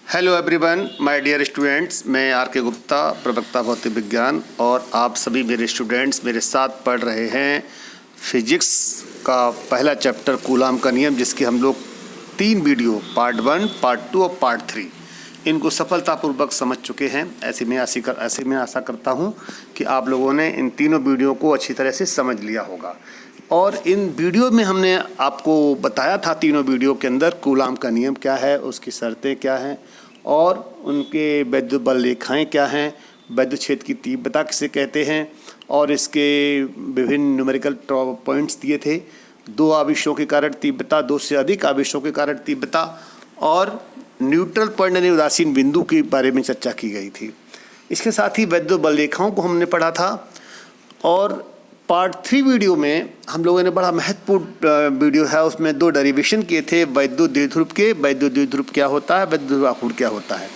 Hello everyone, my dear students. मैं R K Gupta, प्रवक्ता भौतिक विज्ञान, और आप सभी मेरे स्टूडेंट्स मेरे साथ पढ़ रहे हैं फिजिक्स का पहला चैप्टर कूलाम का नियम, जिसके हम लोग 3 वीडियो पार्ट 1, पार्ट 2 और पार्ट 3 इनको सफलतापूर्वक समझ चुके हैं। ऐसे में आशा करता हूं कि आप लोगों ने इन तीनों वीडियो को अच्छी तरह से समझ लिया होगा। और इन वीडियो में हमने आपको बताया था, तीनों वीडियो के अंदर कूलाम का नियम क्या है, उसकी शर्तें क्या हैं और उनके वैद्युत बल रेखाएँ क्या हैं, वैद्युत क्षेत्र की तीव्रता किसे कहते हैं, और इसके विभिन्न न्यूमेरिकल पॉइंट्स दिए थे। 2 आवेशों के कारण तीव्रता, 2 से अधिक आवेशों के कारण तीव्रता, और न्यूट्रल पॉइंट यानी उदासीन बिंदु के बारे में चर्चा की गई थी। इसके साथ ही वैद्युत बल रेखाओं को हमने पढ़ा था। और पार्ट 3 वीडियो में हम लोगों ने बड़ा महत्वपूर्ण वीडियो है, उसमें 2 डेरिवेशन किए थे वैद्युत द्विध्रुव के। वैद्युत द्विध्रुव क्या होता है, वैद्युत ध्रुवांकुर क्या होता है,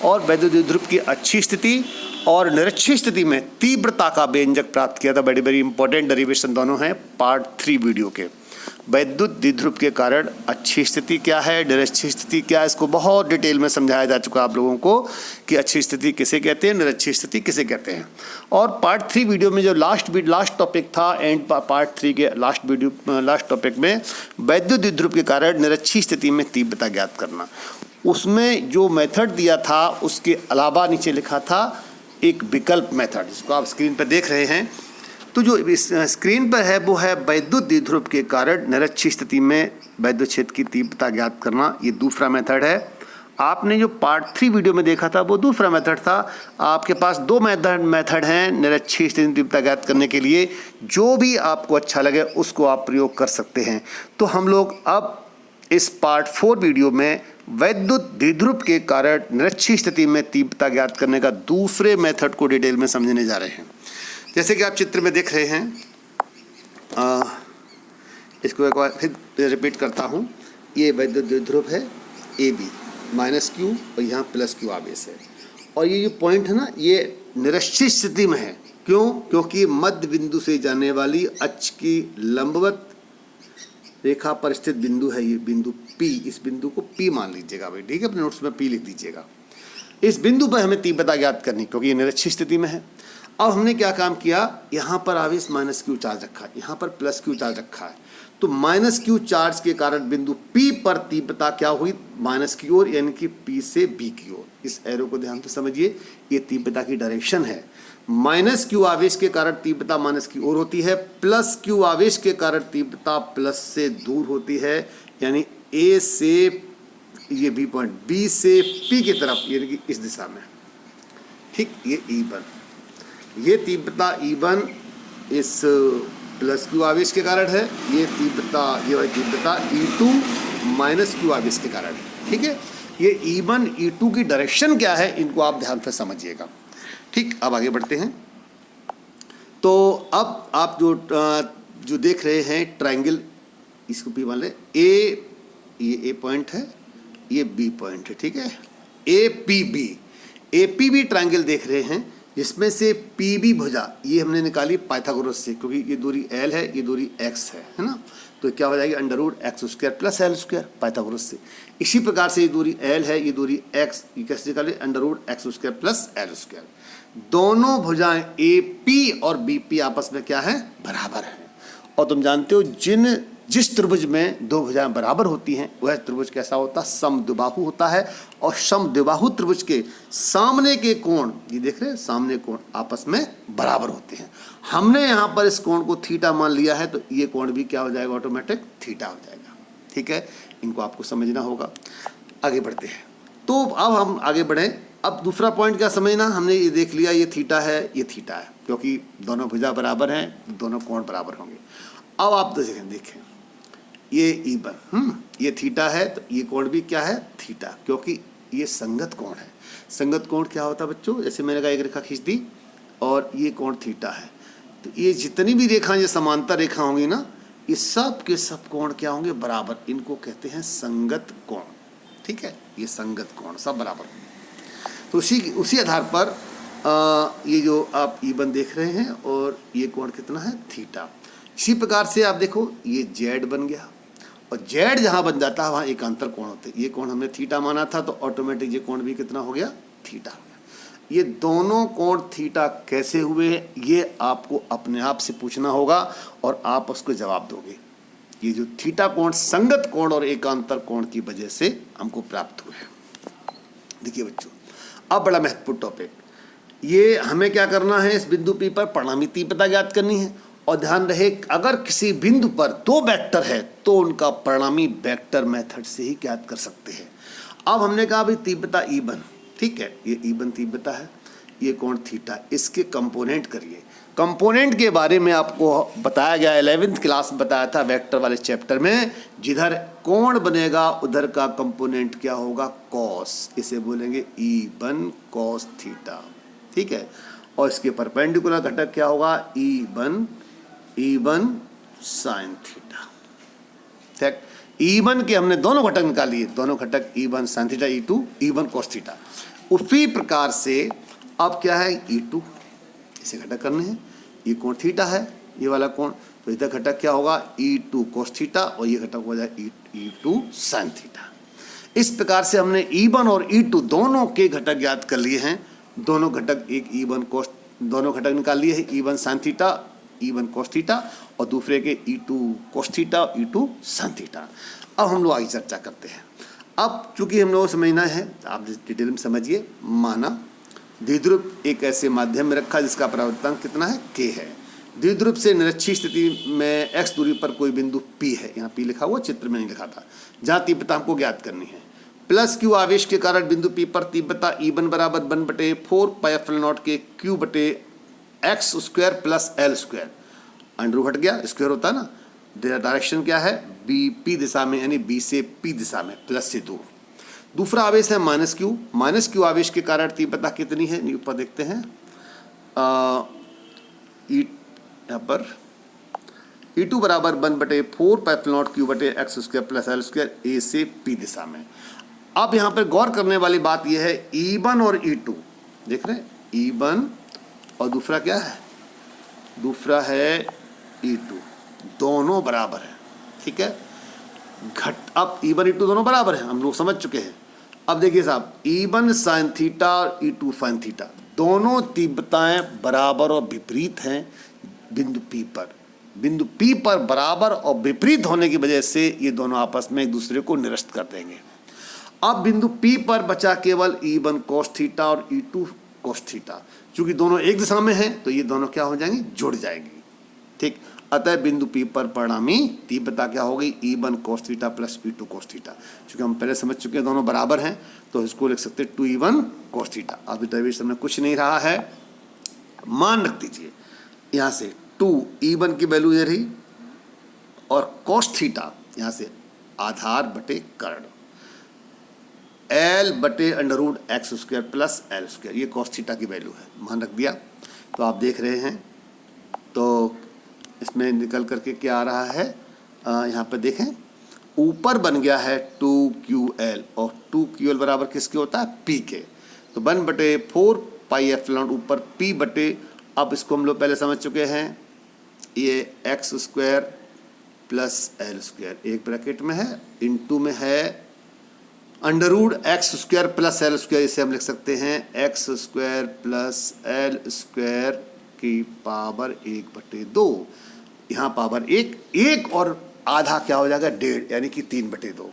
और वैद्युत द्विध्रुव की अच्छी स्थिति और निरक्षी स्थिति में तीव्रता का व्यंजक प्राप्त किया था। बड़ी इंपॉर्टेंट डेरिवेशन दोनों हैं पार्ट 3 वीडियो के। वैद्युत द्विध्रुव के कारण अच्छी स्थिति क्या है, निरक्षी स्थिति क्या है, इसको बहुत डिटेल में समझाया जा चुका आप लोगों को कि अच्छी स्थिति किसे कहते हैं, निरक्षी स्थिति किसे कहते हैं। और पार्ट 3 वीडियो में जो लास्ट टॉपिक था, एंड पार्ट 3 के लास्ट टॉपिक में वैद्युत द्विध्रुव के कारण निरक्षी स्थिति में तीव्रता ज्ञात करना, उसमें जो मेथड दिया था उसके अलावा नीचे लिखा था एक विकल्प मेथड, जिसको आप स्क्रीन पर देख रहे हैं। तो जो इस स्क्रीन पर है वो है वैद्युत द्विध्रुव के कारण निरक्षी स्थिति में वैद्युत क्षेत्र की तीव्रता ज्ञात करना। ये दूसरा मेथड है। आपने जो पार्ट 3 वीडियो में देखा था वो दूसरा मेथड था। आपके पास 2 मेथड हैं निरक्षी स्थिति में तीव्रता ज्ञात करने के लिए। जो भी आपको अच्छा लगे उसको आप प्रयोग कर सकते हैं। तो हम लोग अब इस पार्ट 4 वीडियो में वैद्युत द्विध्रुव के कारण निरक्षी स्थिति में तीव्रता ज्ञात करने का दूसरे मेथड को डिटेल में समझने जा रहे हैं। जैसे कि आप चित्र में देख रहे हैं, इसको एक बार फिर रिपीट करता हूँ। ये वैद्युत द्विध्रुव है AB -Q, और यहाँ +Q आवेश है। और ये जो पॉइंट है ना, ये निरक्षी स्थिति में है। क्यों? क्योंकि मध्य बिंदु से जाने वाली अक्ष की लंबवत रेखा पर स्थित बिंदु है ये बिंदु P। इस बिंदु को P मान लीजिएगा भाई, ठीक है? अपने नोट्स में P लिख दीजिएगा। इस बिंदु पर हमें तीव्रता ज्ञात करनी, क्योंकि ये निरक्षी स्थिति में है। अब हमने क्या काम किया, यहाँ पर आवेश -Q चार्ज रखा है, यहाँ पर +Q चार्ज रखा है। तो -Q चार्ज के कारण बिंदु P पर तीव्रता क्या हुई, माइनस की ओर, यानी कि P से B की ओर। इस एरो को ध्यान से समझिए, ये तीव्रता की डायरेक्शन है। -Q आवेश के कारण तीव्रता माइनस की ओर होती है, +Q आवेश के कारण तीव्रता प्लस से दूर होती है, यानी A से ये B पॉइंट, B से P की तरफ, यानी कि इस दिशा में, ठीक। ये E1, ये तीव्रता E1 इस +Q आवेश के कारण है। ये तीव्रता E2 -Q आवेश के कारण है, ठीक है। ये E1 E2 की डायरेक्शन क्या है, इनको आप ध्यान से समझिएगा, ठीक। अब आगे बढ़ते हैं। तो अब आप जो देख रहे हैं ट्रायंगल, इसको P मान लें। ये A पॉइंट है, ये B पॉइंट है, ठीक है। APB ट्रायंगल देख रहे हैं, जिसमें से PB भुजा ये हमने निकाली पाइथागोरस से, क्योंकि ये दूरी L है, ये दूरी X है ना। तो क्या हो जाएगी, √x² + L² पाइथागोरस से। इसी प्रकार से ये दूरी L है, ये दूरी X, ये कैसे निकाले, √x² + L²। दोनों भुजाएं AP और BP आपस में क्या है, बराबर है। और तुम जानते हो जिस त्रिभुज में 2 भुजाएं बराबर होती हैं वह त्रिभुज कैसा होता है, समद्विबाहु होता है। और समद्विबाहु त्रिभुज के सामने के कोण, ये देख रहे हैं, सामने कोण आपस में बराबर होते हैं। हमने यहाँ पर इस कोण को थीटा मान लिया है, तो ये कोण भी क्या हो जाएगा, ऑटोमेटिक थीटा हो जाएगा, ठीक है। इनको आपको समझना होगा। आगे बढ़ते हैं। तो अब हम आगे बढ़ें। अब दूसरा पॉइंट क्या समझना, हमने ये देख लिया, ये थीटा है, ये थीटा है, क्योंकि दोनों भुजा बराबर हैं, दोनों कोण बराबर होंगे। अब आप देखें ये E1, ये थीटा है, तो ये कोण भी क्या है, थीटा, क्योंकि ये संगत कोण है। संगत कोण क्या होता है बच्चों, जैसे मैंने कहा एक रेखा खींच दी और ये कोण थीटा है, तो ये जितनी भी रेखाएं, ये समांतर रेखा होंगी ना, ये सब के सब कोण क्या होंगे, बराबर। इनको कहते हैं संगत कोण, ठीक है। ये संगत कोण सब बराबर होंगे। तो उसी आधार पर ये जो आप E1 देख रहे हैं, और ये कोण कितना है, थीटा। इसी प्रकार से आप देखो, ये Z बन गया, और जेड जहाँ बन जाता है वहाँ एकांतर कोण होते हैं। ये कोण हमने थीटा माना था तो ऑटोमेटिक ये कोण भी कितना हो गया, थीटा हो गया। ये दोनों कोण थीटा कैसे हुए ये आपको अपने आप से पूछना होगा और आप उसको जवाब दोगे। ये जो थीटा कोण संगत कोण और एकांतर कोण की वजह से हमको प्राप्त हुए हैं। देखिए बच्चों, अब बड़ा महत्वपूर्ण टॉपिक, ये हमें क्या करना है, इस बिंदु P पर परिणामी तीव्रता ज्ञात करनी है। और ध्यान रहे अगर किसी बिंदु पर दो वेक्टर है तो उनका परिणामी वेक्टर मेथड से ही ज्ञात कर सकते हैं। अब हमने कहा भाई तीव्रता E1, ठीक है, ये E1 तीव्रता है, ये कोण थीटा, इसके कंपोनेंट करिए। कंपोनेंट के बारे में आपको बताया गया 11वीं क्लास में बताया था वेक्टर वाले चैप्टर में, जिधर कोण बनेगा उधर का कंपोनेंट क्या होगा, कॉस, इसे बोलेंगे E1 कॉस थीटा, ठीक है। और इसके परपेंडिकुलर घटक क्या होगा, E1 साइन थीटा, ठीक। E1 के हमने दोनों घटक निकाल लिए, दोनों घटक E1 sine theta, E1 cos theta. उसी प्रकार से अब क्या है, E2 इसे घटक करने हैं, ये कोण थीटा है ये वाला कोण, तो इधर घटक क्या होगा, E2 कॉस थीटा, और ये घटक हो जाए E2 साइन थीटा। इस प्रकार से हमने E1 और E2 दोनों के घटक ज्ञात कर लिए हैं। दोनों घटक, एक E1 कॉस, दोनों घटक निकाल लिए हैं, E1 sine theta, E1 cos theta, और दूसरे के E2 cos theta, E2 sine theta. अब हम लोग आगे चर्चा करते हैं। अब चूंकि हम लोगों को समझना है, आप डिटेल में समझिए। माना द्विध्रुव एक ऐसे माध्यम में रखा जिसका परावर्तनांक कितना है, k है। द्विध्रुव से निरक्षीय स्थिति में x दूरी पर कोई बिंदु P है, यहाँ P लिखा हुआ, चित्र में नहीं लिखा था, जहाँ तीव्रता हमको ज्ञात करनी है। प्लस Q आवेश के कारण बिंदु P पर तीव्रता E1 बराबर 1/4 पाई एप्सिलॉन नॉट के Q बटे x square plus L square, under हट गया, स्क्वायर होता है ना। डायरेक्शन क्या है, P दिशा में, यानी B से P दिशा में, प्लस से दूर। दूसरा आवेश है माइनस क्यू आवेश के कारण तीव्रता कितनी है, ऊपर देखते हैं, यहाँ पर E2 बराबर 1/4 पाई एप्सिलॉन नॉट Q बटे x square plus L square, A से P दिशा में। अब यहाँ पर गौर करने वाली बात यह है, E1 और E2 देख रहे हैं, E1 और दूसरा क्या है, दूसरा है E2, दोनों बराबर है, ठीक है। अब E1 E2 दोनों बराबर हैं, हम लोग समझ चुके हैं। अब देखिए साहब, E1 साइन थीटा और E2 साइन थीटा, दोनों तीव्रताएं बराबर और विपरीत हैं बिंदु P पर। बिंदु P पर बराबर और विपरीत होने की वजह से ये दोनों आपस में एक दूसरे को निरस्त कर देंगे। अब बिंदु P पर बचा केवल E1 cos थीटा और E2 cos थीटा, चूंकि दोनों एक दिशा में हैं तो ये दोनों क्या हो जाएंगे, जुड़ जाएंगी, ठीक। अतः बिंदु P पर परिणामी तीव्रता क्या होगी, E1 cos theta plus E2 cos theta. चूंकि हम पहले समझ चुके हैं दोनों बराबर हैं तो इसको लिख सकते हैं 2E1 cos थीटा। अभी डेरिवेशन में कुछ नहीं रहा है, मान रख दीजिए यहाँ से 2E1 की वैल्यू ये रही, और cos थीटा यहाँ से आधार बटे कर्ण, L बटे under root x square plus L square, ये cos थीटा की वैल्यू है, मान रख दिया। तो आप देख रहे हैं तो इसमें निकल करके क्या आ रहा है, यहाँ पर देखें ऊपर बन गया है 2QL, और 2QL बराबर किसके होता है, P के। तो 1/4 पाई एप्सिलॉन ऊपर P बटे, अब इसको हम लोग पहले समझ चुके हैं, ये x square plus L square एक ब्रैकेट में है, इनटू में है under root x square plus L square, इसे हम लिख सकते हैं x square plus L square की पावर 1/2। यहाँ पावर एक और आधा क्या हो जाएगा, 1.5, यानी कि 3/2।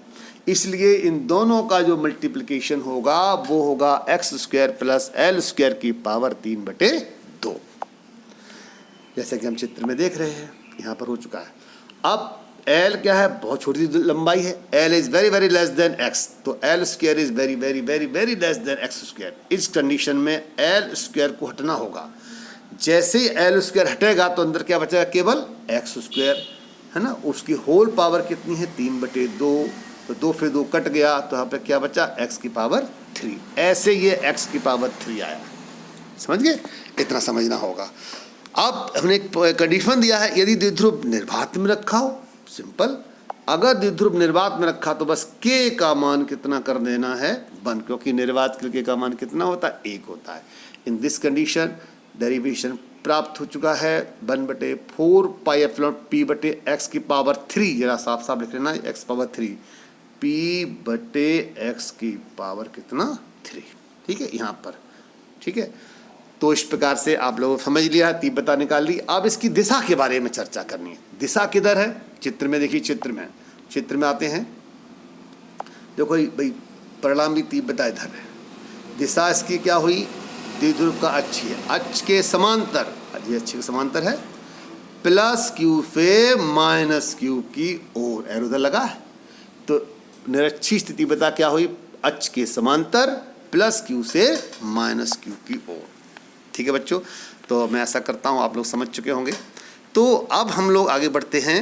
इसलिए इन दोनों का जो मल्टीप्लिकेशन होगा वो होगा x square plus L square की पावर 3/2, जैसे कि हम चित्र में देख रहे हैं यहाँ पर हो चुका है। अब L क्या है, बहुत छोटी लंबाई है, L is very very less than x, तो L square is very very very very less than x square. इस कंडीशन में L स्क्वायर को हटना होगा, जैसे ही L स्क्वायर हटेगा तो अंदर क्या बचेगा, केवल x स्क्वायर, है ना। उसकी होल पावर कितनी है, 3/2, तो 2 फिर 2 कट गया, तो यहाँ पे क्या बचा, x की पावर 3। ऐसे ये x की पावर 3 आया, समझ गए, इतना समझना होगा। अब हमने एक कंडीशन दिया है, यदि द्विध्रुव निर्वात में रखा हो, सिंपल, अगर द्विध्रुव निर्वात में रखा तो बस k का मान कितना कर देना है, 1, क्योंकि निर्वात के k का मान कितना होता है, 1 होता है। इन दिस कंडीशन डेरिवेशन प्राप्त हो चुका है 1/4 पाई एप्सिलॉन पी बटे एक्स की पावर 3, जरा साफ साफ लिख लेना, एक्स पावर 3 पी बटे एक्स की पावर कितना 3, ठीक है यहाँ पर, ठीक है। तो इस प्रकार से आप लोगों समझ लिया, तीव्रता निकाल ली। अब इसकी दिशा के बारे में चर्चा करनी है। दिशा किधर है, चित्र में देखिए, चित्र में आते हैं, देखो भाई परिणाम भी तीव्रता इधर है, दिशा इसकी क्या हुई, द्विध्रुव का अक्षीय, अक्ष के समांतर, ये अक्ष के समांतर है, प्लस क्यू से माइनस क्यू की ओर एरो उधर लगा है, तो निरक्षीय स्थिति बता क्या हुई, अक्ष के समांतर प्लस क्यू से माइनस क्यू की ओर, ठीक है बच्चों। तो मैं ऐसा करता हूँ, आप लोग समझ चुके होंगे। तो अब हम लोग आगे बढ़ते हैं।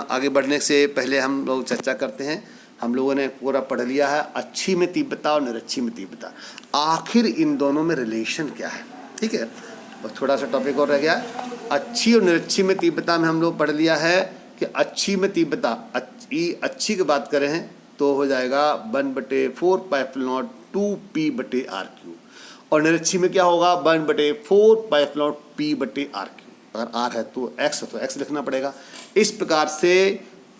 आगे बढ़ने से पहले हम लोग चर्चा करते हैं, हम लोगों ने पूरा पढ़ लिया है अक्षीय में तीव्रता और निरक्षीय में तीव्रता, आखिर इन दोनों में रिलेशन क्या है, ठीक है। और थोड़ा सा टॉपिक और रह गया है, अक्षीय और निरक्षीय में तीव्रता में हम लोग पढ़ लिया है कि अक्षीय में तीव्रता, अक्षीय की बात करें हैं तो हो जाएगा 1/4 पाई एप्सिलॉन 2 पी बटे आर क्यू, और निरक्षीय में क्या होगा 1/4 पाई एप्सिलॉन पी बटे आर क्यू। अगर आर है तो एक्स लिखना पड़ेगा। इस प्रकार से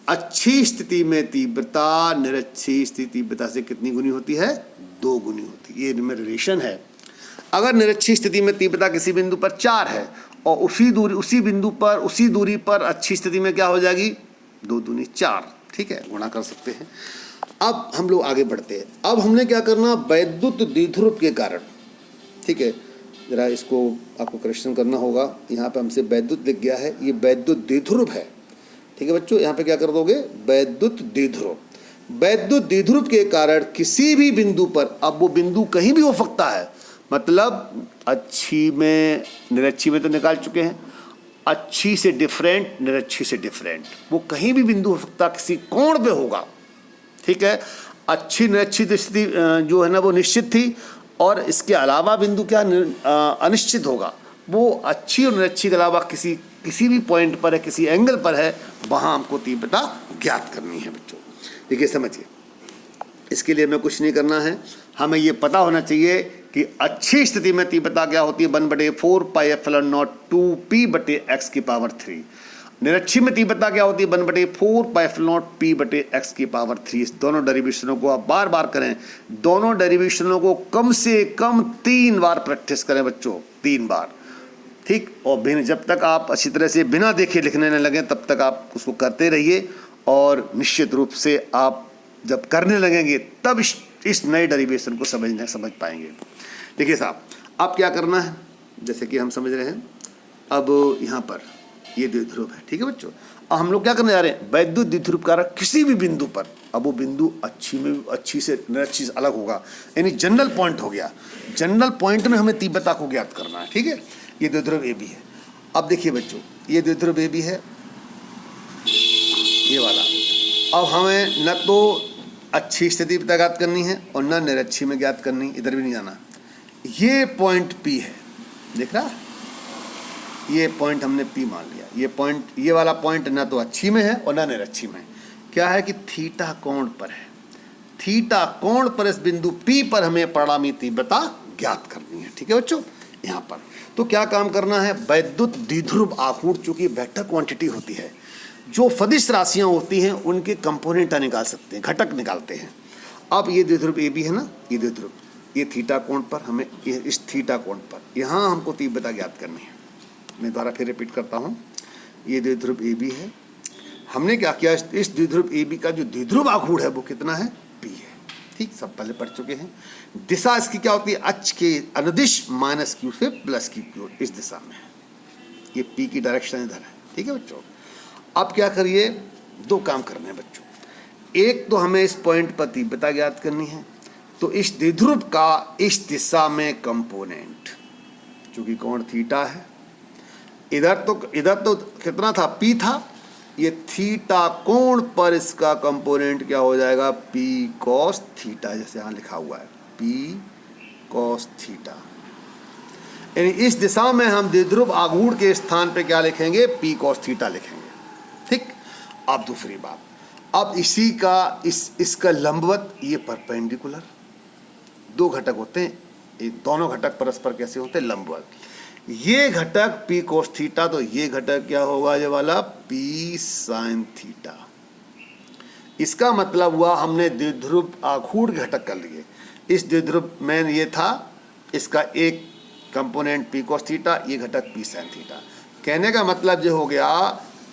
अच्छी स्थिति में तीव्रता निरक्षीय स्थिति तीव्रता से कितनी गुनी होती है, 2 गुनी होती है, ये इनमें रिलेशन है। अगर निरक्षीय स्थिति में तीव्रता किसी बिंदु पर 4 है और उसी बिंदु पर उसी दूरी पर अच्छी स्थिति में क्या हो जाएगी, 2 दूनी 4, ठीक है, गुणा कर सकते हैं। अब हम लोग आगे बढ़ते हैं। अब हमने क्या करना, वैद्युत द्विध्रुव के कारण, ठीक है, जरा इसको आपको करेक्शन करना होगा, यहाँ पे हमसे वैद्युत लिख गया है, ये वैद्युत द्विध्रुव है, ठीक है बच्चों। यहाँ पे क्या कर दोगे, वैद्युत द्विध्रुव, वैद्युत द्विध्रुव के कारण किसी भी बिंदु पर, अब वो बिंदु कहीं भी हो सकता है, मतलब अच्छी में निरक्षी में तो निकाल चुके हैं, अच्छी से डिफरेंट निरक्षी से डिफरेंट, वो कहीं भी बिंदु हो सकता, किसी कोण पे होगा, ठीक है। अच्छी निरक्षित स्थिति जो है ना वो निश्चित थी, और इसके अलावा बिंदु क्या अनिश्चित होगा, वो अच्छी और निरक्षी के अलावा किसी भी पॉइंट पर है, किसी एंगल पर है, वहाँ हमको तीव्रता ज्ञात करनी है बच्चों। देखिए समझिए, इसके लिए हमें कुछ नहीं करना है, हमें ये पता होना चाहिए कि अच्छी स्थिति में तीव्रता क्या होती है 1/4 पाई एप्सिलॉन नॉट 2 पी बटे एक्स की पावर 3। निरक्षीय में तीव्रता क्या होती है 1/4 पाई एप्सिलॉन नॉट पी बटे एक्स की पावर 3। इस दोनों डेरिवेशनों को आप बार बार करें, दोनों डेरिवेशनों को कम से कम 3 बार प्रैक्टिस करें बच्चों, 3 बार, ठीक। और जब तक आप अच्छी तरह से बिना देखे लिखने न लगें तब तक आप उसको करते रहिए, और निश्चित रूप से आप जब करने लगेंगे तब इस नए डेरिवेशन को समझ पाएंगे। देखिए साहब, अब क्या करना है, जैसे कि हम समझ रहे हैं, अब यहाँ पर ये द्विध्रुव है, ठीक है बच्चों। अब हम लोग क्या करने जा रहे हैं, वैद्युत द्विध्रुव कारक किसी भी बिंदु पर, अब वो बिंदु अच्छी से निरक्षी से अलग होगा, यानी जनरल पॉइंट हो गया, जनरल पॉइंट में हमें तीव्रता को ज्ञात करना है, ठीक है। ये द्विध्रुव ए बी है। अब देखिए बच्चों, ये द्विध्रुव ए बी है, ये वाला। अब हमें न तो अच्छी स्थिति पर ज्ञात करनी है और न निरक्षी में ज्ञात करनी, इधर भी नहीं जाना। ये पॉइंट पी है, देख रहा, ये पॉइंट हमने पी मान लिया, ये पॉइंट, ये वाला पॉइंट ना तो अच्छी में है और ना निरक्षी में। क्या है कि थीटा कोण पर है, थीटा कोण पर इस बिंदु पी पर हमें परिणामी तीव्रता ज्ञात करनी है, ठीक है बच्चों। यहाँ पर तो क्या काम करना है, वैद्युत द्विध्रुव आघूर्ण चूंकि वेक्टर क्वांटिटी होती है, जो सदिश राशियाँ होती हैं उनके कंपोनेंट निकाल सकते हैं, घटक निकालते हैं। अब ये द्विध्रुव ए बी है ना, ये द्विध्रुव, ये थीटा कोण पर हमें, इस थीटा कोण पर यहाँ हमको तीव्रता ज्ञात करनी है। मैं दोबारा फिर रिपीट करता हूँ, ये द्विध्रुव ए बी है, हमने क्या किया, इस द्विध्रुव ए बी का जो द्विध्रुव आघूर्ण है वो कितना है, पी है, ठीक, सब पहले पढ़ चुके हैं। दिशा इसकी क्या होती है, अक्ष के अनुदिश माइनस क्यू से प्लस की क्यू, इस दिशा में है, ये पी की डायरेक्शन इधर है, ठीक है बच्चों। अब क्या करिए, 2 काम करने हैं बच्चों, एक तो हमें इस पॉइंट पर तीव्रता ज्ञात करनी है, तो इस द्विध्रुव का इस दिशा में कंपोनेंट, चूंकि कोण थीटा है, इधर तो कितना था, पी था, ये थीटा कोण पर इसका कंपोनेंट क्या हो जाएगा, पी कॉस थीटा, जैसे यहाँ लिखा हुआ है पी कॉस थीटा। यानी इस दिशा में हम द्विध्रुव आघूर्ण के स्थान पे क्या लिखेंगे, पी कॉस थीटा लिखेंगे, ठीक। अब दूसरी बात, अब इसी का इसका लंबवत, ये परपेंडिकुलर, 2 घटक होते हैं, दोनों घटक परस्पर कैसे होते हैं, लंबवत। ये घटक P cos थीटा, तो ये घटक क्या होगा, ये वाला P sin थीटा। इसका मतलब हुआ हमने द्विध्रुव आघूर्ण घटक कर लिए। इस द्विध्रुव में ये था, इसका एक कंपोनेंट P cos थीटा, ये घटक P sin थीटा। कहने का मतलब ये हो गया,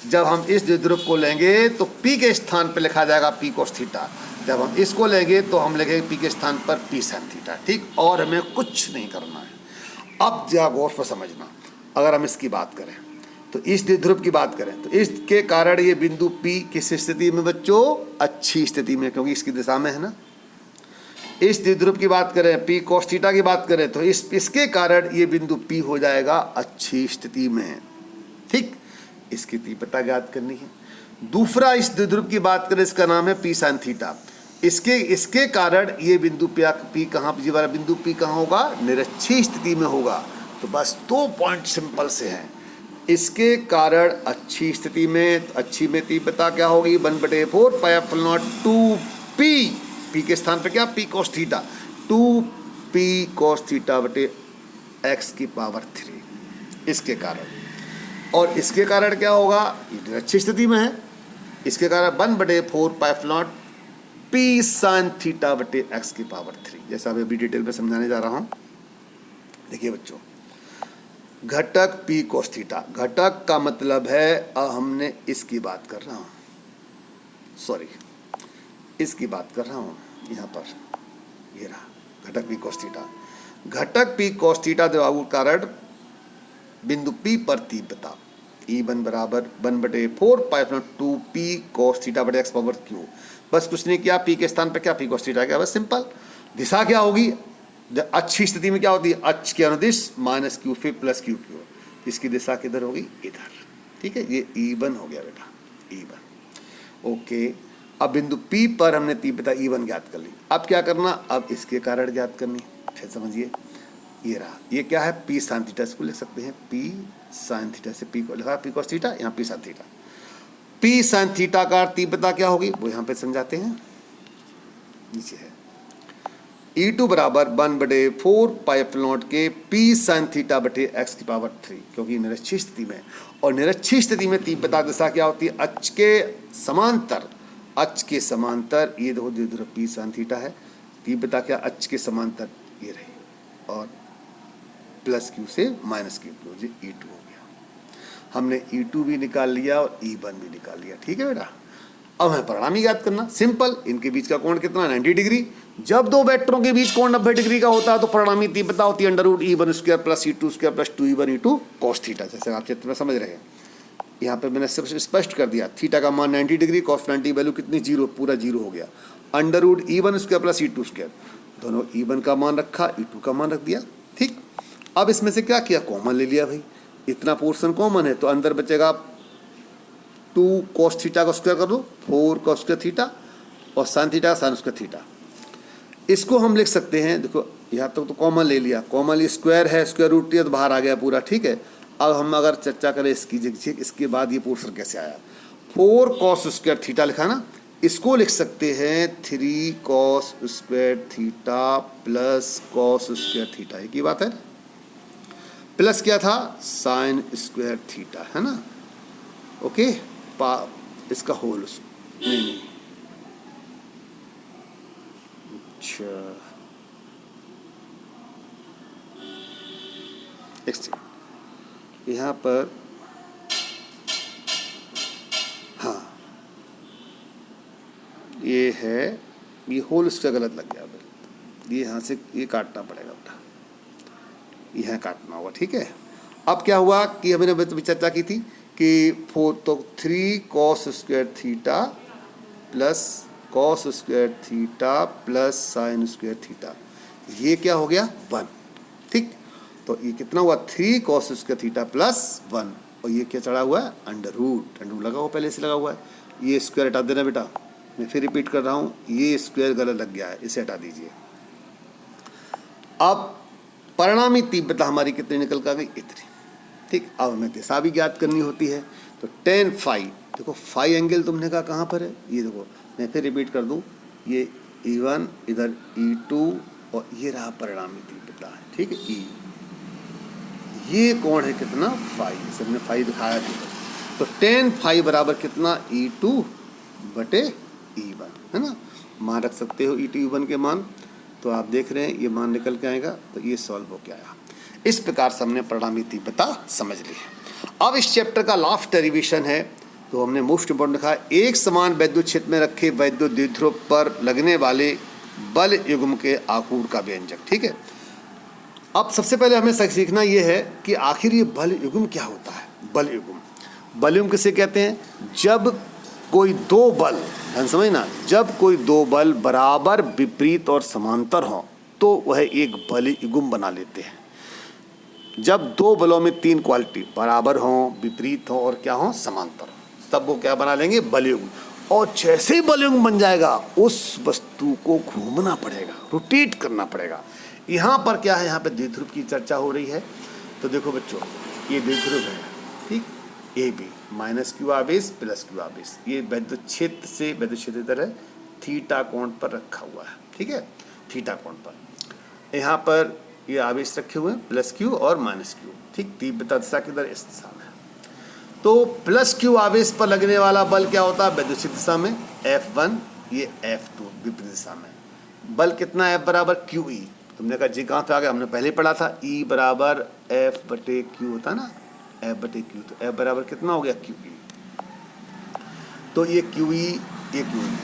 जब हम इस द्विध्रुव को लेंगे तो P के स्थान पर लिखा जाएगा P cos थीटा, जब हम इसको लेंगे तो हम लिखेंगे P के स्थान पर P sin थीटा। ठीक, और हमें कुछ नहीं करना है। अब जरा गौर से समझना, अगर हम इसकी बात करें तो इस द्विध्रुव की बात करें तो इसके कारण ये बिंदु P किस स्थिति में बच्चों, अच्छी स्थिति में, क्योंकि इसकी दिशा में है ना। इस द्विध्रुव की बात करें, P cos थीटा की बात करें तो इसके कारण ये बिंदु P हो जाएगा अच्छी स्थिति में। ठीक, इसकी तीव्रता ज्ञात करनी है। दूसरा इस द्विध्रुव की बात करें, इसका नाम है P sin थीटा। इसके कारण ये बिंदु P कहाँ, ये वाला बिंदु P कहाँ होगा, निरक्षीय स्थिति में होगा। तो बस 2 पॉइंट सिंपल से हैं। इसके कारण अच्छी स्थिति में, अच्छी में तीव्रता क्या होगी, 1/4 पाई एप्सिलॉन 2P, P के स्थान पर क्या, P cos theta, 2P cos theta बटे x की पावर 3, इसके कारण। और इसके कारण क्या होगा, ये निरक्षीय स्थिति में है, इसके कारण 1/4 pi epsilon P sin theta बटे x की पावर 3, जैसा मैं अभी डिटेल में समझाने जा रहा हूँ। देखिए बच्चों, घटक P cos थीटा, घटक का मतलब है, हमने इसकी बात कर रहा हूँ, सॉरी इसकी बात कर रहा हूँ यहाँ पर, ये रहा घटक P cos थीटा। घटक P cos थीटा द्रव्य कारण बिंदु P पर तीव्रता E1 बराबर 1/4 pi epsilon 2P cos theta बटे x पावर q। बस कुछ नहीं किया, P के स्थान पे क्या, P cos थीटा, क्या बस सिंपल। दिशा क्या होगी, जब अच्छी स्थिति में क्या होती है, अक्ष के अनुदिश माइनस Q फिर प्लस Q, इसकी दिशा किधर होगी, इधर। ठीक है, ये E1 हो गया बेटा, E1। ओके, अब बिंदु P पर हमने तीव्रता E1 ज्ञात कर ली। अब क्या करना, अब इसके कारण ज्ञात करनी। फिर समझिए, ये रहा, ये क्या है, P sin थीटा, इसको लिख सकते हैं P sin थीटा, से P को लिखा P cos थीटा, यहाँ P sin theta. P sin theta का तीव्रता क्या होगी, वो यहाँ पे समझाते हैं, नीचे है E2 बराबर 1/4 पाई एप्सिलॉन के P sin थीटा बटे x की पावर 3, क्योंकि निरक्षीय स्थिति में, और निरक्षीय स्थिति में तीव्रता दिशा क्या होती है, अक्ष के समांतर, अक्ष के समांतर। ये देखो द्विध्रुव P sin थीटा है, तीव्रता क्या, अक्ष के समांतर ये रही, और प्लस Q से माइनस Q, E2 हो गया। हमने E2 भी निकाल लिया और E1 भी निकाल लिया। ठीक है बेटा, अब हमें परिणाम ही ज्ञात करना, सिंपल। इनके बीच का कोण कितना, 90 डिग्री। जब दो वेक्टरों के बीच कोण 90 डिग्री का होता है तो परिणामी तीव्रता होती है √E1² plus E2² plus 2E1 E2 cos theta, जैसे आप चित्र में समझ रहे हैं। यहाँ पे मैंने सब स्पष्ट कर दिया, थीटा का मान 90 डिग्री, cos 90 वैल्यू कितनी, 0, पूरा 0 हो गया। √E1² प्लस E2², दोनों E1 का मान रखा, E2 का मान रख दिया। ठीक, अब इसमें से क्या किया, कॉमन ले लिया भाई, इतना पोर्शन कॉमन है तो अंदर बचेगा 2 cos थीटा का स्क्वायर कर दो, 4 cos स्क्वायर थीटा, और sin theta sin square theta. इसको हम लिख सकते हैं, देखो यहाँ तक तो कॉमन ले लिया, कॉमन स्क्वायर है, स्क्वायर रूट है तो बाहर आ गया पूरा। ठीक है, अब हम अगर चर्चा करें इसकी, इसके बाद ये पोर्शन कैसे आया, 4 cos स्क्वायर थीटा लिखा ना, इसको लिख सकते हैं 3 cos square theta plus cos square theta, एक ही बात है। प्लस क्या था, sin स्क्वायर थीटा, है ना। ओके, इसका होल, नहीं, अच्छा यहाँ पर, हाँ ये है, ये होल इसका गलत लग गया, ये यहाँ से ये काटना पड़ेगा बेटा, यहाँ काटना होगा। ठीक है, अब क्या हुआ कि हमने अभी चर्चा की थी कि 3 cos square theta plus cos square theta plus sin square theta, ये क्या हो गया, 1। ठीक, तो ये कितना हुआ, 3 cos स्क्वायर थीटा प्लस 1, और ये क्या चढ़ा हुआ है, अंडर रूट लगा हुआ, पहले से लगा हुआ है। ये स्क्वायर हटा देना बेटा, मैं फिर रिपीट कर रहा हूँ, ये स्क्वायर गलत लग गया है, इसे हटा दीजिए। अब परिणामी तीव्रता हमारी कितनी निकल कर गई, इतनी। ठीक, अब हमें दिशा भी ज्ञात करनी होती है, तो tan फाई, देखो फाई एंगल तुमने कहा कहाँ पर है, ये देखो मैं फिर रिपीट कर दूँ, ये E1 इधर E2 और ये रहा परिणामी तीव्रता है। ठीक है, E, ये कोण है कितना फाई, इसे हमने फाई दिखाया था। तो टेन फाई बराबर कितना E2 बटे E1 है ना। मान रख सकते हो E2 E1 के मान। तो आप देख रहे हैं ये मान निकल के आएगा, तो ये सॉल्व हो के आया। इस प्रकार से हमने परिणामी तीव्रता समझ ली है। अब इस चैप्टर का लास्ट डेरिवेशन है, तो हमने मोस्ट इम्पोर्टेंट लिखा है एक समान वैद्युत क्षेत्र में रखे वैद्युत द्विध्रुव पर लगने वाले बल युग्म के आघूर्ण का व्यंजक। ठीक है, अब सबसे पहले हमें सीखना ये है कि आखिर ये बल युग्म क्या होता है। बल युग्म किसे कहते हैं? जब कोई दो बल, ध्यान समझना, जब कोई दो बल बराबर विपरीत और समांतर हो तो वह एक बल युग्म बना लेते हैं। जब दो बलों में तीन क्वालिटी बराबर हों, विपरीत हो और क्या हो, समांतर हो, तब वो क्या बना लेंगे, बल युग्म। और जैसे ही बल युग्म बन जाएगा उस वस्तु को घूमना पड़ेगा, रोटेट करना पड़ेगा। यहाँ पर क्या है, यहाँ पे द्विध्रुव की चर्चा हो रही है। तो देखो बच्चों, ये द्विध्रुव है, ठीक, ए बी माइनस क्यू आवेश प्लस क्यू आवेश, ये वैद्युत क्षेत्र से वैद्युत क्षेत्र इधर थीटा कोण पर रखा हुआ है। ठीक है, थीटा कोण पर यहाँ पर ये आवेश रखे हुए हैं प्लस क्यू और माइनस क्यू। ठीक, तीव्रता दिशा किधर, इस दिशा में। तो प्लस क्यू आवेश पर लगने वाला बल क्या होता है वैद्युत दिशा में, F1, ये F2 विपरीत दिशा में। बल कितना है, F बराबर क्यू ई। तुमने कहा जी कहाँ पे आ गया, हमने पहले पढ़ा था E बराबर F बटे क्यू होता ना, F बटे क्यू। तो F बराबर कितना हो गया, क्यू ई। तो ये क्यू ई, ये क्यू ई,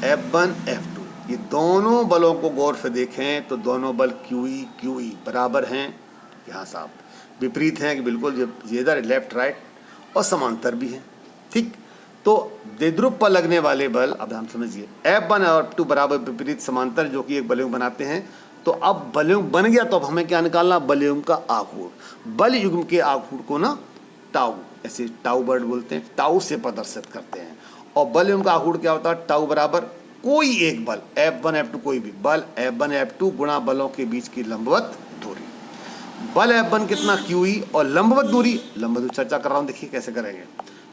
F1 F2, ये दोनों बलों को गौर से देखें तो दोनों बल क्यू ई बराबर हैं। यहाँ साहब विपरीत हैं कि बिल्कुल, इधर लेफ्ट राइट, और समांतर भी हैं। ठीक, तो द्विध्रुव पर लगने वाले बल, अब हम समझिए F1 और F2 बराबर विपरीत समांतर, जो कि एक बलयुग्म बनाते हैं। तो अब बलयुग्म बन गया, तो अब हमें क्या निकालना, बलयुग्म का आघूर्ण। बल युग्म के आघूर्ण को ना टाउ, ऐसे टाउ वर्ड बोलते हैं, टाउ से प्रदर्शित करते हैं। और बल युग्म का आघूर्ण क्या होता है, टाउ बराबर कोई एक बल, F1 F2 कोई भी बल, F1 F2 गुणा बलों के बीच की लंबवत दूरी। बल F1 कितना, QE, और लंबवत दूरी चर्चा कर रहा हूँ, देखिए कैसे करेंगे।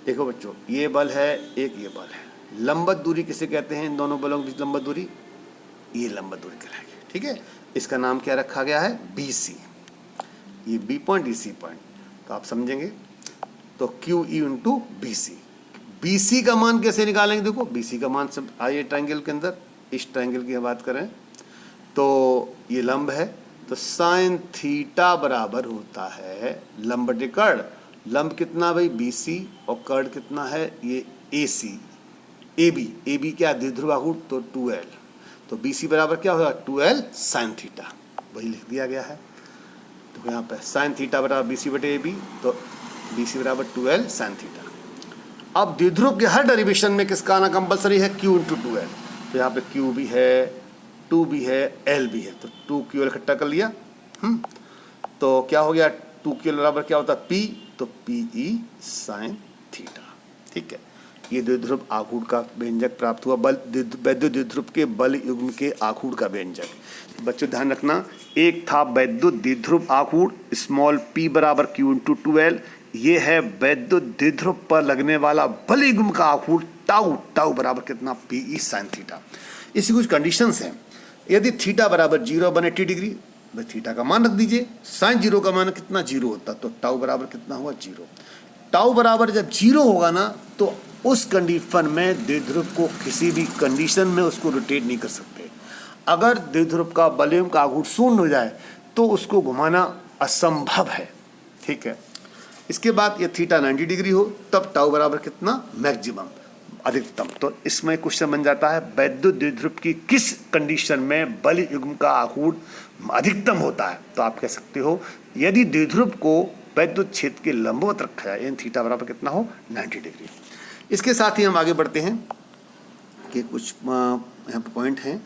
देखो बच्चों, ये बल है, एक ये बल है। लंबवत दूरी किसे कहते हैं, इन दोनों बलों के बीच लंबवत दूरी, ये लंबवत दूरी कहलाएगी। ठीक है, इसका नाम क्या रखा गया है, BC। ये B पॉइंट, ये C पॉइंट, तो आप समझेंगे। तो QE इंटू BC। BC का मान कैसे निकालेंगे, देखो BC का मान सब आइए ट्रायंगल के अंदर, इस ट्रायंगल की बात करें तो ये लंब है, तो साइन थीटा बराबर होता है लंब बटे कर्ण। लंब कितना भाई, BC, और कर्ण कितना है, ये AC। AB क्या, द्विध्रुव आघूर्ण, तो 2L। तो BC बराबर क्या होगा, 2L साइन थीटा, वही लिख दिया गया है। तो यहाँ पे साइन थीटा बराबर BC बटे AB, तो BC बराबर 2L साइन थीटा। अब द्विध्रुव के हर डेरिवेशन में किसका आना कंपलसरी है, Q इंटू 2L। तो यहाँ पे Q भी है, 2 भी है, L भी है, तो 2QL इकट्ठा कर लिया। तो क्या हो गया, 2QL बराबर क्या होता है, P, तो PE साइन थीटा। ठीक है, ये द्विध्रुव आघूर्ण का व्यंजक प्राप्त हुआ, बल वैद्युत द्विध्रुव के बल युग्म के आघूर्ण का व्यंजक। बच्चों ध्यान रखना, एक था वैद्युत द्विध्रुव आघूर्ण स्मॉल p बराबर Q इंटू 2L, ये है वैद्युत द्विध्रुव पर लगने वाला बल युग्म का आघूर्ण टाउ बराबर कितना, PE साइन थीटा। इसकी कुछ कंडीशंस हैं। यदि थीटा बराबर 0 बने 80 डिग्री, भाई थीटा का मान रख दीजिए, साइन 0 का मान कितना, 0 होता, तो टाउ बराबर कितना हुआ, 0। टाउ बराबर जब 0 होगा ना, तो उस कंडीशन में द्विध्रुव को किसी भी कंडीशन में उसको रोटेट नहीं कर सकते। अगर द्विध्रुव का बल युग्म का आघूर्ण शून्य हो जाए तो उसको घुमाना असंभव है। ठीक है, इसके बाद ये थीटा 90 डिग्री हो, तब टाउ बराबर कितना, मैक्सिमम, अधिकतम। तो इसमें क्वेश्चन बन जाता है वैद्युत द्विध्रुव की किस कंडीशन में बल युग्म का आघूर्ण अधिकतम होता है। तो आप कह सकते हो यदि द्विध्रुव को वैद्युत क्षेत्र के लंबवत रखा जाए, यानी थीटा बराबर कितना हो, 90 डिग्री। इसके साथ ही हम आगे बढ़ते हैं कि कुछ यहाँ पर पॉइंट हैं।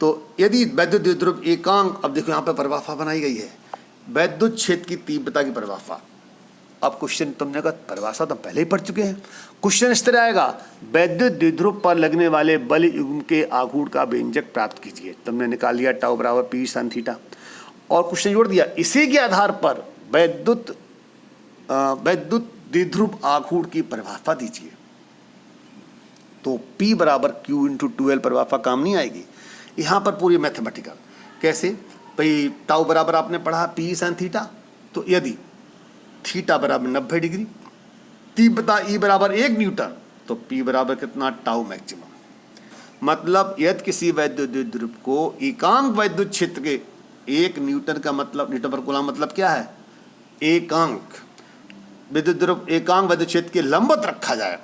तो यदि वैद्युत द्विध्रुव एकांक, अब देखो यहाँ पर परिभाषा बनाई गई है, वैद्युत क्षेत्र की तीव्रता की परिभाषा। अब क्वेश्चन तुमने कहा परिभाषा तो पहले ही पढ़ चुके हैं। क्वेश्चन इस तरह आएगा, वैद्युत द्विध्रुव पर लगने वाले बल युग्म के आघूर्ण का व्यंजक प्राप्त कीजिए। तुमने निकाल लिया टाउ बराबर P साइन थीटा, और क्वेश्चन जोड़ दिया, इसी के आधार पर वैद्युत द्विध्रुव आघूर्ण की परिभाषा दीजिए। तो P बराबर Q इंटू 2L परिभाषा काम नहीं आएगी, यहाँ पर पूरी मैथमेटिकल। कैसे भाई, टाउ बराबर आपने पढ़ा P साइन थीटा, तो यदि थीटा बराबर 90 डिग्री, तीव्रता ई बराबर 1 न्यूटन, तो पी बराबर कितना, टाउ मैक्सिमम। मतलब यदि किसी वैद्युत द्विध्रुव को एकांक वैद्युत क्षेत्र के 1 न्यूटन का मतलब, न्यूटन पर कूलम मतलब क्या है, एकांक विद्युत द्विध्रुव एकांक वैद्युत क्षेत्र के लंबवत रखा जाए,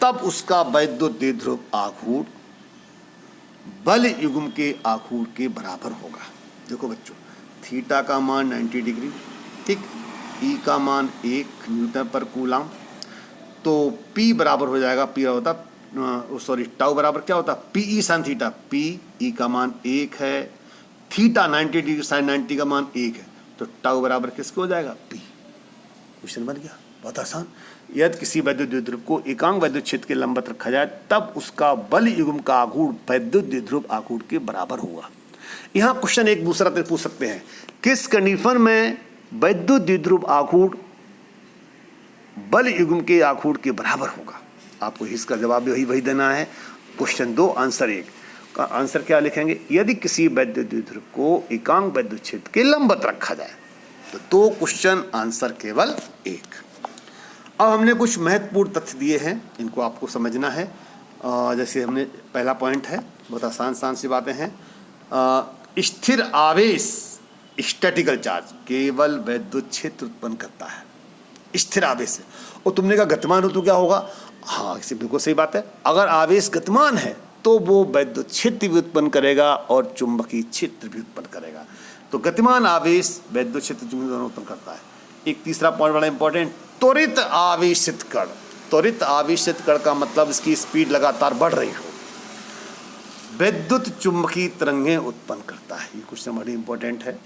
तब उसका वैद्युत द्विध्रुव आघूर्ण बल युग्म के आघूर्ण के बराबर होगा। देखो बच्चों, थीटा का मान 90 डिग्री, ठीक, ई का मान 1 न्यूटन पर कूलम, तो पी बराबर हो जाएगा, पी होता टाउ बराबर क्या होता, P E sine theta, P E का मान 1 है, थीटा 90 डिग्री साइन 90 का मान 1 है, तो टाउ बराबर किसको हो जाएगा, पी। क्वेश्चन बन गया, बहुत आसान। यदि किसी वैद्युत द्विध्रुव को एकांक वैद्युत क्षेत्र के लंबवत रखा जाए, तब उसका बल युग्म का आघूर्ण वैद्युत द्विध्रुव आघूर्ण के बराबर होगा। यहाँ क्वेश्चन एक दूसरा तरह पूछ सकते हैं, किस कंडीशन में वैद्युत द्विध्रुव आघूर्ण बल युग्म के आघूर्ण के बराबर होगा। आपको इसका जवाब भी वही देना है। क्वेश्चन 2 आंसर 1 का आंसर क्या लिखेंगे, यदि किसी वैद्युत द्विध्रुव को एकांक वैद्युत क्षेत्र के लंबवत रखा जाए, तो 2 क्वेश्चन आंसर केवल 1। अब हमने कुछ महत्वपूर्ण तथ्य दिए हैं, इनको आपको समझना है। जैसे हमने पहला पॉइंट है, बहुत आसान सी बातें हैं। स्थिर आवेश स्टैटिकल चार्ज केवल वैद्युत क्षेत्र उत्पन्न करता है, स्थिर आवेश है। और तुमने कहा गतिमान हो तो क्या होगा, हाँ इसे बिल्कुल सही बात है। अगर आवेश गतिमान है तो वो वैद्युत क्षेत्र भी उत्पन्न करेगा और चुंबकीय क्षेत्र भी उत्पन्न करेगा। तो गतिमान आवेश वैद्युत क्षेत्र चुंबकीय दोनों उत्पन्न करता है। एक तीसरा पॉइंट बड़ा इंपॉर्टेंट, त्वरित आवेशित कण। त्वरित आवेशित कण का मतलब इसकी स्पीड लगातार बढ़ रही हो, विद्युत चुंबकीय तरंगें उत्पन्न करता है। ये क्वेश्चन बड़ी इंपॉर्टेंट है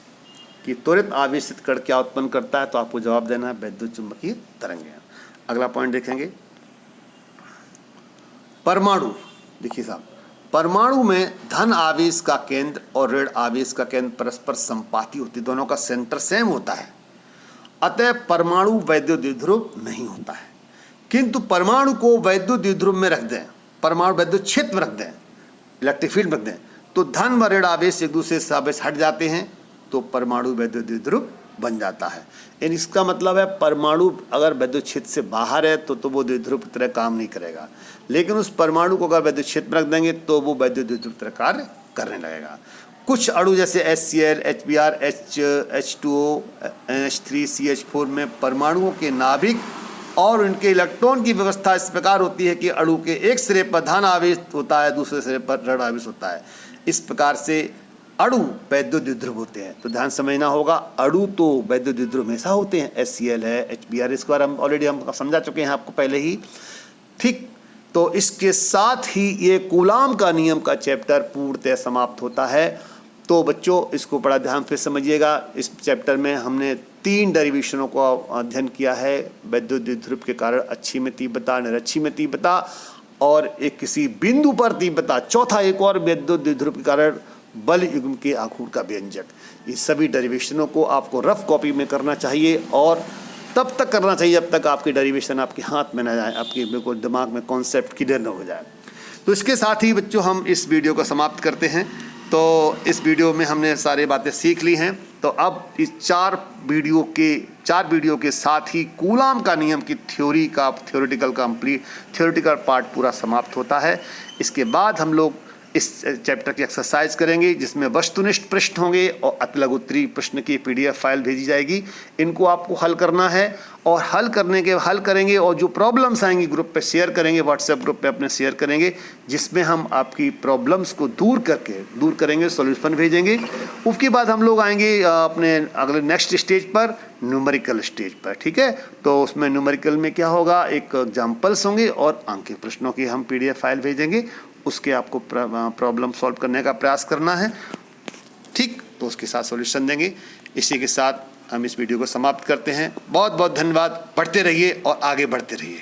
कि त्वरित आवेशित कण क्या उत्पन्न करता है, तो आपको जवाब देना है विद्युत चुंबकीय तरंगें। अगला पॉइंट देखेंगे, परमाणु। देखिए साहब, परमाणु में धन आवेश का केंद्र और ऋण आवेश का केंद्र परस्पर संपाती होती, दोनों का सेंटर सेम होता है, अतः परमाणु वैद्युत द्विध्रुव नहीं होता है। किंतु परमाणु को वैद्युत द्विध्रुव में रख दें, परमाणु वैद्युत क्षेत्र में रख दें, इलेक्ट्रिक फील्ड रख दें, तो धन व ऋण आवेश एक दूसरे से आवेश हट जाते हैं, तो परमाणु वैद्युत द्विध्रुव बन जाता है। यानी इसका मतलब है परमाणु अगर वैद्युत क्षेत्र से बाहर है तो वो द्विध्रुव की तरह काम नहीं करेगा, लेकिन उस परमाणु को अगर वैद्युत क्षेत्र में रख देंगे तो वो वैद्युत द्विध्रुव की तरह कार्य करने लगेगा। कुछ अणु जैसे HCl, HBr, H2O, NH3, CH4 में परमाणुओं के नाभिक और उनके इलेक्ट्रॉन की व्यवस्था इस प्रकार होती है कि अणु के एक सिरे पर धन आवेश होता है, दूसरे सिरे पर ऋण आवेश होता है। इस प्रकार से अणु वैद्युत द्विध्रुव होते हैं। तो ध्यान समझना होगा, अणु तो वैद्युत द्विध्रुव हमेशा होते हैं, HCl है, HBr, इसके बारे में ऑलरेडी हम समझा चुके हैं आपको पहले ही, ठीक। तो इसके साथ ही ये कूलाम का नियम का चैप्टर पूर्णतः समाप्त होता है। तो बच्चों इसको बड़ा ध्यान से समझिएगा। इस चैप्टर में हमने 3 डेरिवेशनों को अध्ययन किया है, वैद्युत द्विध्रुव के कारण अच्छी में तीव्रता, निरक्षी में तीव्रता और एक किसी बिंदु पर तीव्रता, चौथा एक और वैद्युत द्विध्रुव के कारण बल युग्म के आघूर्ण का व्यंजक। ये सभी डेरिवेशनों को आपको रफ कॉपी में करना चाहिए और तब तक करना चाहिए जब तक आपकी डेरिवेशन आपके हाथ में न जाए, आपके बिल्कुल दिमाग में कॉन्सेप्ट क्लियर न हो जाए। तो इसके साथ ही बच्चों हम इस वीडियो को समाप्त करते हैं। तो इस वीडियो में हमने सारी बातें सीख ली हैं। तो अब इस 4 वीडियो के साथ ही कूलाम का नियम की थ्योरेटिकल पार्ट पूरा समाप्त होता है। इसके बाद हम लोग इस चैप्टर की एक्सरसाइज करेंगे, जिसमें वस्तुनिष्ठ प्रश्न होंगे और अतिलघु उत्तरीय प्रश्न की PDF फाइल भेजी जाएगी। इनको आपको हल करना है और हल करेंगे और जो प्रॉब्लम्स आएंगी ग्रुप पे शेयर करेंगे, व्हाट्सएप ग्रुप पे अपने शेयर करेंगे, जिसमें हम आपकी प्रॉब्लम्स को दूर करेंगे, सॉल्यूशन भेजेंगे। उसके बाद हम लोग आएंगे अपने अगले नेक्स्ट स्टेज पर, न्यूमेरिकल स्टेज पर, ठीक है। तो उसमें न्यूमेरिकल में क्या होगा, एक एग्जाम्पल्स होंगे और अंक प्रश्नों की हम PDF फाइल भेजेंगे, उसके आपको प्रॉब्लम सॉल्व करने का प्रयास करना है, ठीक। तो उसके साथ सॉल्यूशन देंगे। इसी के साथ हम इस वीडियो को समाप्त करते हैं। बहुत बहुत धन्यवाद। पढ़ते रहिए और आगे बढ़ते रहिए।